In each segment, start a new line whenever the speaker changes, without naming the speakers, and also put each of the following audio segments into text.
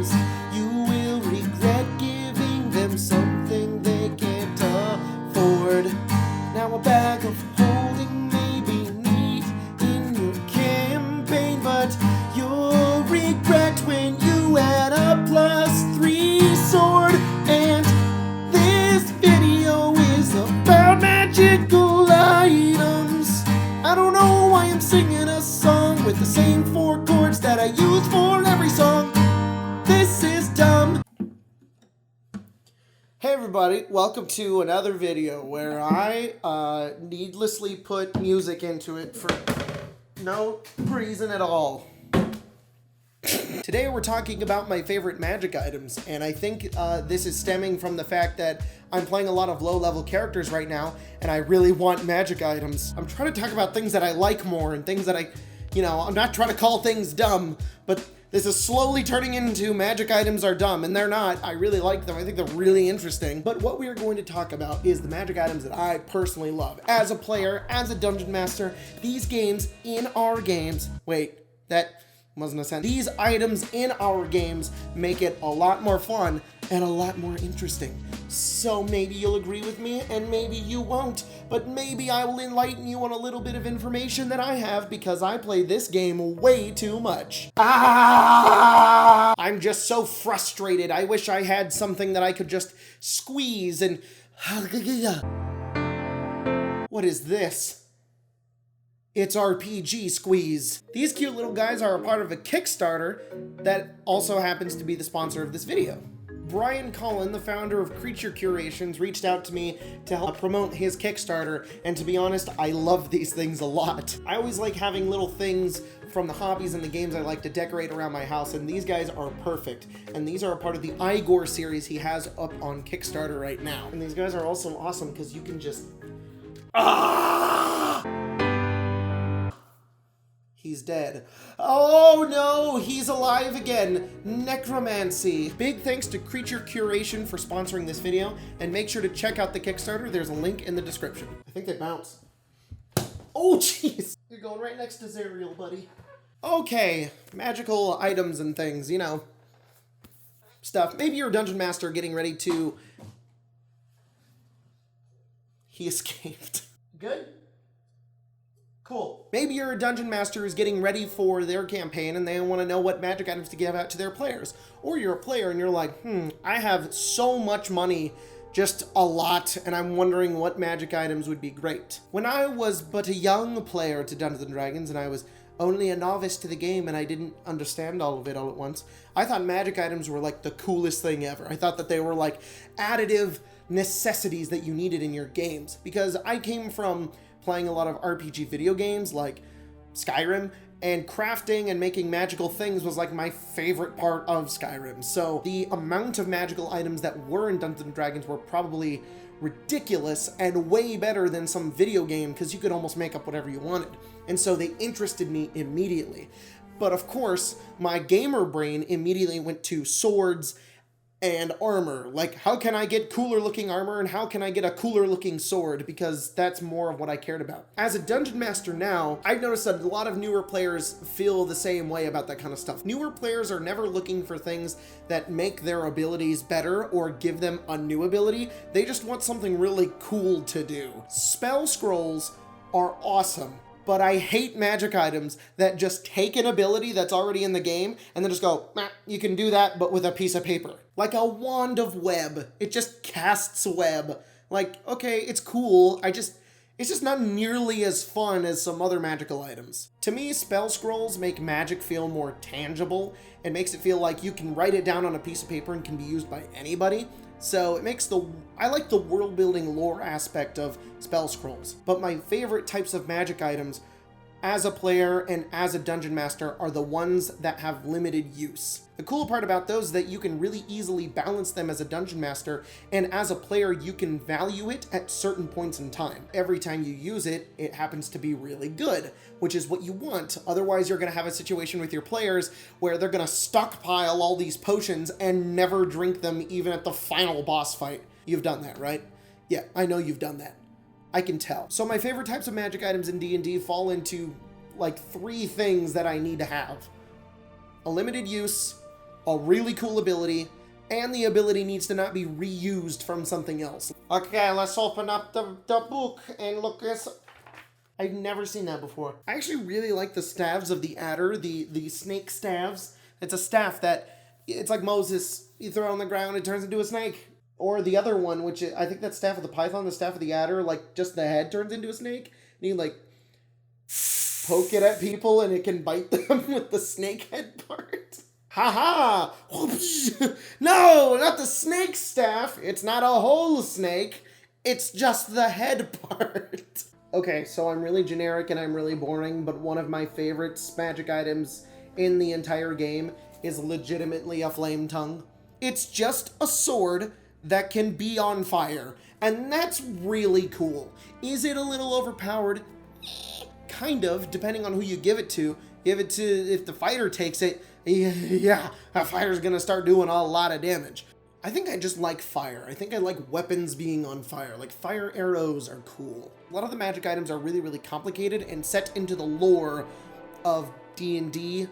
items. You will regret giving them something they can't afford. Now a bag of holding may be neat in your campaign, but you'll regret when you add a +3 sword. And this video is about magical items. I don't know why I'm singing a song with the same 4 chords that I use for every song. This is dumb. Hey everybody, welcome to another video where I needlessly put music into it for no reason at all. Today we're talking about my favorite magic items, and I think this is stemming from the fact that I'm playing a lot of low-level characters right now, and I really want magic items. I'm trying to talk about things that I like more and things that I'm not trying to call things dumb, but this is slowly turning into magic items are dumb, and they're not. I really like them. I think they're really interesting. But what we are going to talk about is the magic items that I personally love. As a player, as a dungeon master, these games in our games... Wait, that wasn't a sentence. These items in our games make it a lot more fun and a lot more interesting. So maybe you'll agree with me and maybe you won't, but maybe I will enlighten you on a little bit of information that I have because I play this game way too much. I'm just so frustrated. I wish I had something that I could just squeeze and... What is this? It's RPG Squeeze. These cute little guys are a part of a Kickstarter that also happens to be the sponsor of this video. Brian Cullen, the founder of Creature Curations, reached out to me to help promote his Kickstarter, and to be honest, I love these things a lot. I always like having little things from the hobbies and the games I like to decorate around my house, and these guys are perfect. And these are a part of the Igor series he has up on Kickstarter right now. And these guys are also awesome because you can just... He's dead. Oh no, he's alive again. Necromancy. Big thanks to Creature Curation for sponsoring this video, and make sure to check out the Kickstarter. There's a link in the description. I think they bounce. Oh jeez. You're going right next to Zariel, buddy. Okay, magical items and things, stuff. Maybe you're a dungeon master getting ready to... He escaped. Good? Cool. Maybe you're a dungeon master who's getting ready for their campaign and they want to know what magic items to give out to their players. Or you're a player and you're like, I have so much money, just a lot, and I'm wondering what magic items would be great. When I was but a young player to Dungeons & Dragons and I was only a novice to the game and I didn't understand all of it all at once, I thought magic items were like the coolest thing ever. I thought that they were like additive necessities that you needed in your games, because I came from playing a lot of RPG video games like Skyrim, and crafting and making magical things was like my favorite part of Skyrim. So the amount of magical items that were in Dungeons & Dragons were probably ridiculous and way better than some video game because you could almost make up whatever you wanted. And so they interested me immediately. But of course, my gamer brain immediately went to swords and armor. Like, how can I get cooler looking armor and how can I get a cooler looking sword? Because that's more of what I cared about. As a dungeon master now, I've noticed that a lot of newer players feel the same way about that kind of stuff. Newer players are never looking for things that make their abilities better or give them a new ability. They just want something really cool to do. Spell scrolls are awesome, but I hate magic items that just take an ability that's already in the game and then just go, you can do that, but with a piece of paper. Like a wand of web. It just casts web. Like, okay, it's cool. It's just not nearly as fun as some other magical items. To me, spell scrolls make magic feel more tangible. It makes it feel like you can write it down on a piece of paper and can be used by anybody. So it makes I like the world building lore aspect of spell scrolls. But my favorite types of magic items as a player and as a dungeon master are the ones that have limited use. The cool part about those is that you can really easily balance them as a dungeon master, and as a player you can value it at certain points in time. Every time you use it, it happens to be really good, which is what you want. Otherwise you're going to have a situation with your players where they're going to stockpile all these potions and never drink them even at the final boss fight. You've done that, right? Yeah, I know you've done that. I can tell. So my favorite types of magic items in D&D fall into like 3 things that I need to have. A limited use, a really cool ability, and the ability needs to not be reused from something else. Okay, let's open up the book and look this. I've never seen that before. I actually really like the staves of the adder, the snake staves. It's a staff that, it's like Moses. You throw it on the ground, it turns into a snake. Or the other one, which I think that's staff of the python, the staff of the adder, like just the head turns into a snake. And you like poke it at people and it can bite them with the snake head part. Ha ha! No, not the snake staff. It's not a whole snake. It's just the head part. Okay, so I'm really generic and I'm really boring, but one of my favorite magic items in the entire game is legitimately a flame tongue. It's just a sword that can be on fire, and that's really cool. Is it a little overpowered? Kind of, depending on who you give it to. If the fighter takes it, yeah, that fire's gonna start doing a lot of damage. I think I just like fire. I think I like weapons being on fire. Like, fire arrows are cool. A lot of the magic items are really, really complicated and set into the lore of D&D,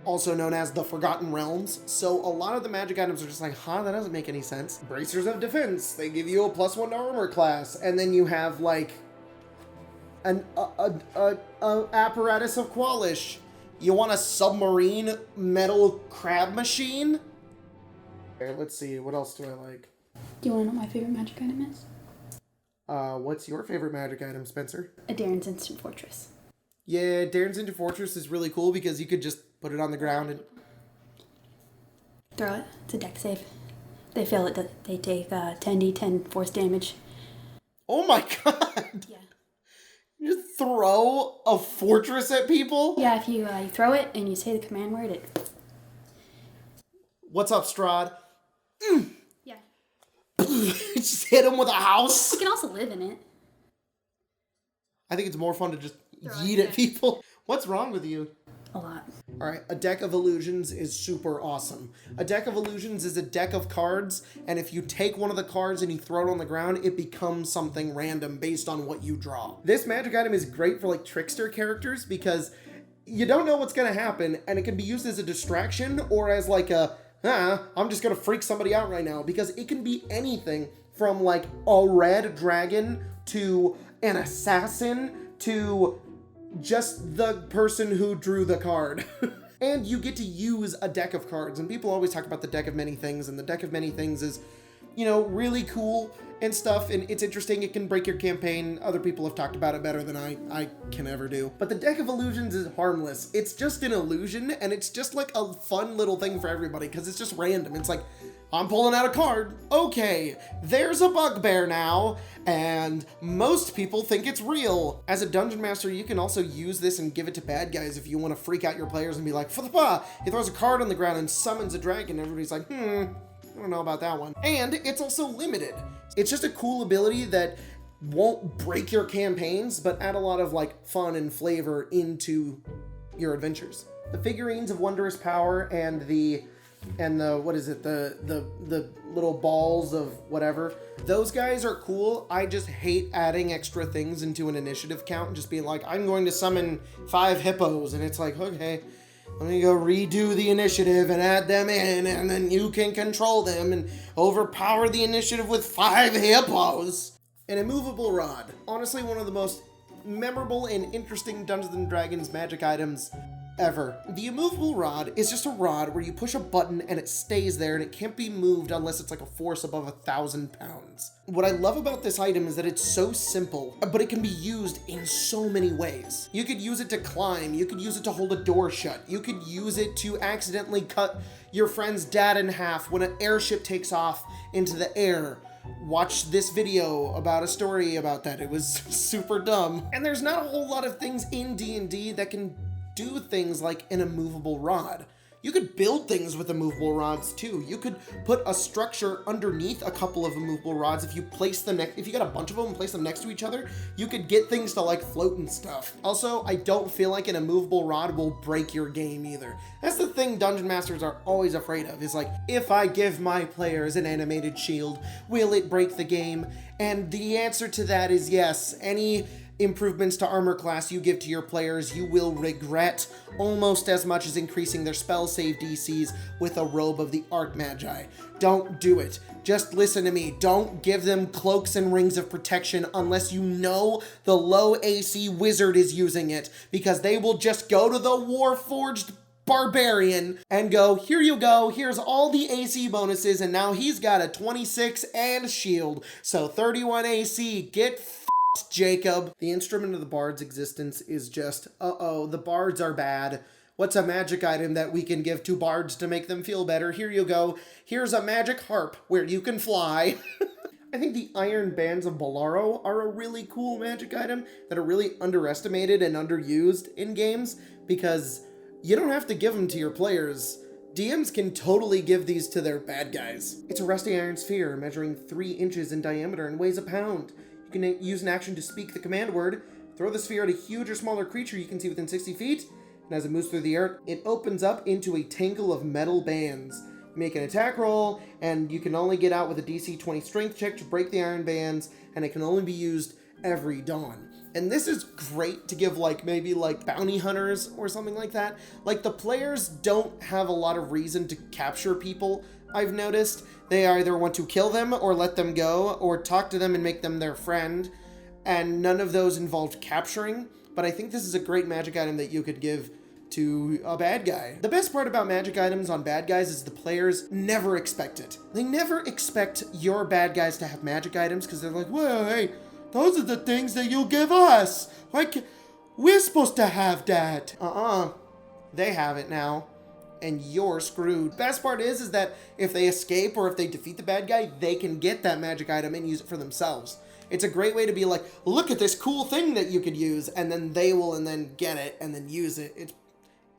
also known as the Forgotten Realms. So a lot of the magic items are just like, that doesn't make any sense. Bracers of defense, they give you a +1 to armor class, and then you have like an apparatus of Qualish. You want a submarine metal crab machine? Okay, let's see, what else do I like?
Do you want to know what my favorite magic item is?
What's your favorite magic item, Spencer?
Darren's Instant Fortress.
Yeah, Darren's Instant Fortress is really cool because you could just put it on the ground and
throw it. It's a deck save. They fail it, they take 10d10 force damage.
Oh my god!
Yeah.
You just throw a fortress at people?
Yeah, if you throw it and you say the command word, it...
What's up, Strahd?
Yeah.
Just hit him with a house?
You can also live in it.
I think it's more fun to just yeet at people. What's wrong with you?
A lot.
Alright, a deck of illusions is super awesome. A deck of illusions is a deck of cards, and if you take one of the cards and you throw it on the ground, it becomes something random based on what you draw. This magic item is great for like trickster characters because you don't know what's gonna happen, and it can be used as a distraction or as like a, I'm just gonna freak somebody out right now, because it can be anything from like a red dragon to an assassin to just the person who drew the card. And you get to use a deck of cards, and people always talk about the deck of many things, and the deck of many things is, you know, really cool and stuff, and it's interesting. It can break your campaign. Other people have talked about it better than I can ever do. But the deck of illusions is harmless. It's just an illusion, and it's just like a fun little thing for everybody because it's just random. It's like, I'm pulling out a card. Okay, there's a bugbear now, and most people think it's real. As a dungeon master, you can also use this and give it to bad guys if you want to freak out your players and be like, "Fa-da-pa!" He throws a card on the ground and summons a dragon. Everybody's like, I don't know about that one. And it's also limited. It's just a cool ability that won't break your campaigns, but add a lot of like fun and flavor into your adventures. The figurines of wondrous power and the what is it, the little balls of whatever, those guys are cool. I just hate adding extra things into an initiative count and just being like, I'm going to summon 5 hippos, and it's like, okay, let me go redo the initiative and add them in, and then you can control them and overpower the initiative with 5 hippos. An immovable rod. Honestly, one of the most memorable and interesting Dungeons & Dragons magic items ever. The immovable rod is just a rod where you push a button and it stays there and it can't be moved unless it's like a force above 1,000 pounds. What I love about this item is that it's so simple, but it can be used in so many ways. You could use it to climb, you could use it to hold a door shut, you could use it to accidentally cut your friend's dad in half when an airship takes off into the air. Watch this video about a story about that. It was super dumb. And there's not a whole lot of things in D&D that can do things like an immovable rod. You could build things with immovable rods too. You could put a structure underneath a couple of immovable rods. If you place them if you got a bunch of them and place them next to each other, you could get things to like float and stuff. Also, I don't feel like an immovable rod will break your game either. That's the thing dungeon masters are always afraid of, is like, if I give my players an animated shield, will it break the game? And the answer to that is yes. Any improvements to armor class you give to your players, you will regret almost as much as increasing their spell save DCs with a Robe of the Archmagi. Don't do it. Just listen to me. Don't give them cloaks and rings of protection unless you know the low AC wizard is using it, because they will just go to the Warforged barbarian and go, here you go, here's all the AC bonuses, and now he's got a 26 and shield, so 31 AC, get f***ed, Jacob. The instrument of the bard's existence is just, the bards are bad. What's a magic item that we can give to bards to make them feel better? Here you go, here's a magic harp where you can fly. I think the Iron Bands of Bolaro are a really cool magic item that are really underestimated and underused in games, because you don't have to give them to your players. DMs can totally give these to their bad guys. It's a rusty iron sphere measuring 3 inches in diameter and weighs a pound. You can use an action to speak the command word, throw the sphere at a huge or smaller creature you can see within 60 feet, and as it moves through the air, it opens up into a tangle of metal bands. You make an attack roll, and you can only get out with a DC 20 strength check to break the iron bands, and it can only be used every dawn. And this is great to give maybe bounty hunters or something like that. Like, the players don't have a lot of reason to capture people, I've noticed. They either want to kill them or let them go or talk to them and make them their friend. And none of those involved capturing. But I think this is a great magic item that you could give to a bad guy. The best part about magic items on bad guys is the players never expect it. They never expect your bad guys to have magic items because they're like, well, hey, those are the things that you'll give us. Like, we're supposed to have that. They have it now, and you're screwed. Best part is that if they escape or if they defeat the bad guy, they can get that magic item and use it for themselves. It's a great way to be like, look at this cool thing that you could use, and then they will and then get it and then use it.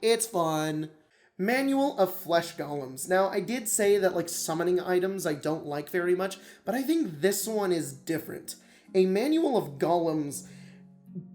It's fun. Manual of Flesh Golems. Now, I did say that summoning items I don't like very much, but I think this one is different. A Manual of Golems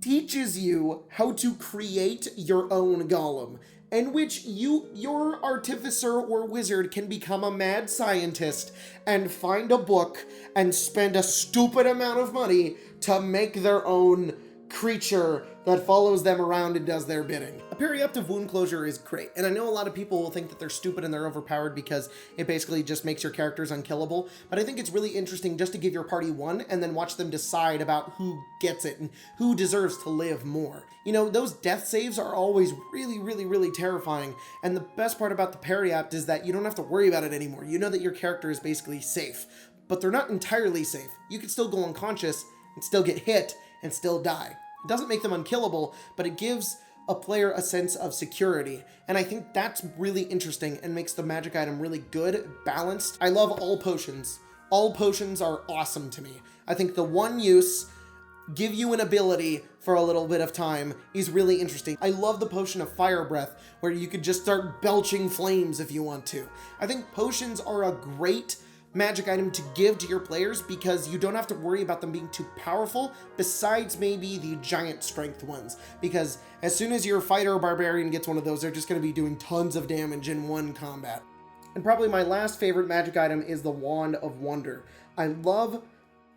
teaches you how to create your own golem, in which your artificer or wizard can become a mad scientist and find a book and spend a stupid amount of money to make their own creature that follows them around and does their bidding. A periaptive wound closure is great, and I know a lot of people will think that they're stupid and they're overpowered because it basically just makes your characters unkillable, but I think it's really interesting just to give your party one and then watch them decide about who gets it and who deserves to live more. You know, those death saves are always really, really, really terrifying, and the best part about the periapt is that you don't have to worry about it anymore. You know that your character is basically safe, but they're not entirely safe. You could still go unconscious and still get hit and still die. It doesn't make them unkillable, but it gives a player a sense of security. And I think that's really interesting and makes the magic item really good, balanced. I love all potions. All potions are awesome to me. I think the one use, give you an ability for a little bit of time, is really interesting. I love the potion of fire breath, where you could just start belching flames if you want to. I think potions are a great magic item to give to your players because you don't have to worry about them being too powerful, besides maybe the giant strength ones, because as soon as your fighter or barbarian gets one of those, they're just going to be doing tons of damage in one combat. And probably my last favorite magic item is the Wand of Wonder. I love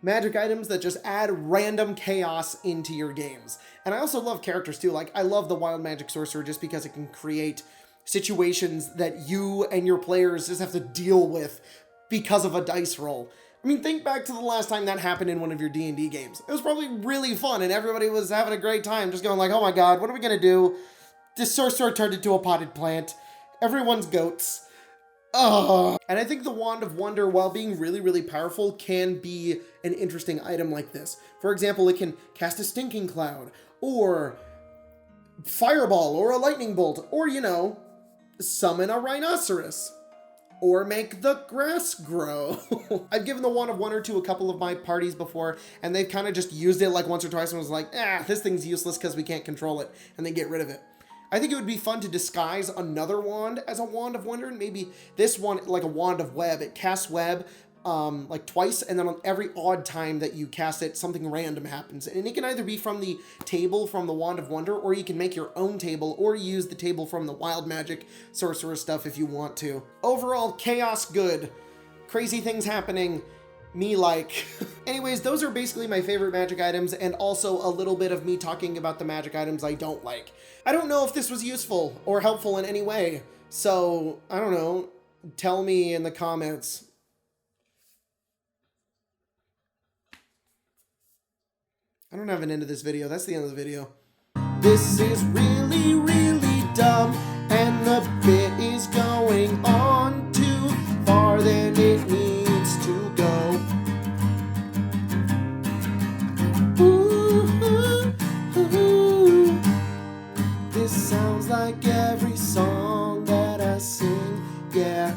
magic items that just add random chaos into your games. And I also love characters too. I love the Wild Magic Sorcerer just because it can create situations that you and your players just have to deal with because of a dice roll. I mean, think back to the last time that happened in one of your D&D games. It was probably really fun, and everybody was having a great time, just going oh my god, what are we gonna do? This sorcerer turned into a potted plant. Everyone's goats. Ugh. And I think the Wand of Wonder, while being really, really powerful, can be an interesting item like this. For example, it can cast a Stinking Cloud, or Fireball, or a Lightning Bolt, or, summon a Rhinoceros. Or make the grass grow. I've given the Wand of Wonder to a couple of my parties before, and they've kind of just used it once or twice and was like, this thing's useless because we can't control it, and they get rid of it. I think it would be fun to disguise another wand as a Wand of Wonder, and maybe this one like a Wand of Web. It casts web twice, and then on every odd time that you cast it, something random happens. And it can either be from the table from the Wand of Wonder, or you can make your own table, or use the table from the Wild Magic Sorcerer stuff if you want to. Overall, chaos good. Crazy things happening. me like. Anyways, those are basically my favorite magic items, and also a little bit of me talking about the magic items I don't like. I don't know if this was useful or helpful in any way, so I don't know. Tell me in the comments. I don't have an end to this video. That's the end of the video. This is really, really dumb, and the bit is going on too far than it needs to go. Ooh, ooh. This sounds like every song that I sing, yeah.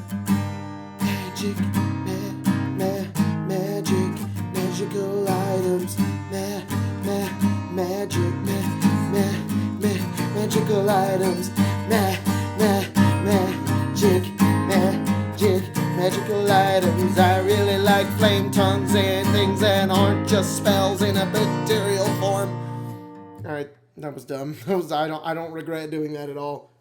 Magic, magical items, magical items, magical items. I really like flame tongues and things that aren't just spells in a material form. All right, that was dumb. I don't regret doing that at all.